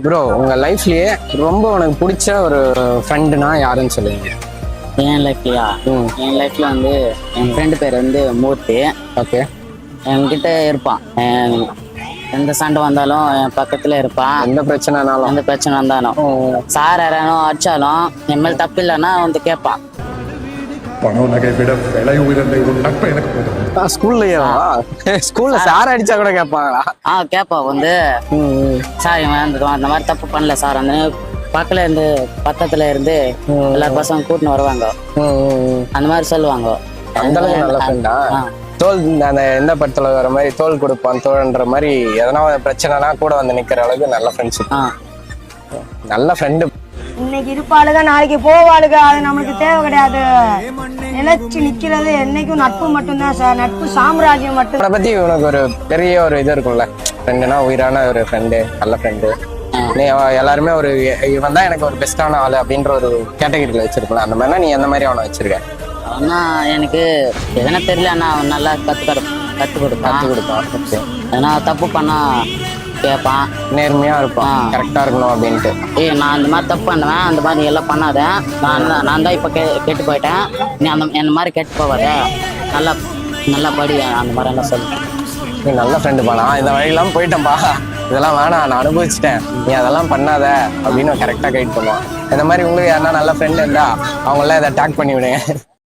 Bro உங்க லைஃப்லயே ரொம்ப உனக்கு பிடிச்ச ஒரு ஃப்ரெண்டுனா யாருன்னு சொல்லுவீங்க? என் லைஃப்லையா? என் லைஃப்ல வந்து என் ஃப்ரெண்டு பேர் வந்து மூர்த்தி. ஓகே. என்கிட்ட இருப்பான். எந்த சண்டை வந்தாலும் என் பக்கத்துல இருப்பான். எந்த பிரச்சனைனாலும் எந்த பிரச்சனை வந்தாலும் சார் யாரும் அடிச்சாலும் என் மேல் தப்பு இல்லைன்னா வந்து கேட்பான். பணம் நகை விட விலை உயர்ந்த ஒரு நட்பு எனக்கு போதும். ஸ்கூல்லயா? ஸ்கூல்ல சார் அடிச்சா கூட கேட்பாங்களா? கேட்பான் வந்து சார் இவன் அந்த மாதிரி தப்பு பண்ணல சார். அந்த பக்கத்துல இருந்து எல்லா பசங்க கூட்டின்னு வருவாங்க. அந்த மாதிரி சொல்லுவாங்க. அந்த அளவுக்கு நல்ல ஃப்ரெண்டா? தோல் அந்த எந்த படத்துல வர மாதிரி தோல் கொடுப்பான் தோழன்ற மாதிரி எதனா பிரச்சனைனா கூட வந்து நிக்கிற அளவுக்கு நல்ல ஃப்ரெண்ட்ஷிப். நல்ல ஃப்ரெண்டு. இன்னைக்கு இருப்பாளுங்க நாளைக்கு போவாளுங்க, அது நமக்கு தேவை கிடையாது. நிலைச்சு நிக்கிறது என்னைக்கும் நட்பு மட்டும்தான் சார். நட்பு சாம்ராஜ்யம் மட்டும். அதை பத்தி உனக்கு ஒரு பெரிய ஒரு இது இருக்கும்ல, ஃப்ரெண்டுனா உயிரான ஒரு ஃப்ரெண்டு, நல்ல ஃப்ரெண்டு. நீ எல்லாருமே ஒரு இவன் தான் எனக்கு ஒரு பெஸ்டான ஆளு அப்படின்ற ஒரு கேட்டகரியில வச்சிருக்கலாம். அந்த மாதிரினா நீ எந்த மாதிரி அவனை வச்சிருக்க? ஆனா எனக்கு எதனா தெரியல, ஆனா அவன் நல்லா கத்து கொடுப்பான். ஏன்னா தப்பு பண்ணா கேட்பான், நேர்மையா இருப்பான், கரெக்டா இருக்கணும் அப்படின்ட்டு. நான் அந்த மாதிரி தப்பு பண்ணுவேன், அந்த மாதிரி எல்லாம் பண்ணாத, நான் தான் இப்ப கெட்டு போயிட்டேன், நீ அந்த மாதிரி கெட்டு போவாத, நல்லா படி, அந்த மாதிரி எல்லாம் சொல்லுவேன். நீ நல்ல ஃப்ரெண்டு பானா, இந்த வழியெல்லாம் போயிட்டேன்பா, இதெல்லாம் வேணாம், நான் அனுபவிச்சிட்டேன், நீ அதெல்லாம் பண்ணாத அப்படின்னு கரெக்டா கைட் பண்ணுவான். இந்த மாதிரி உங்களுக்கு யாருன்னா நல்ல ஃப்ரெண்ட் இருந்தா அவங்களாம் இதை டேக் பண்ணி விடுங்க.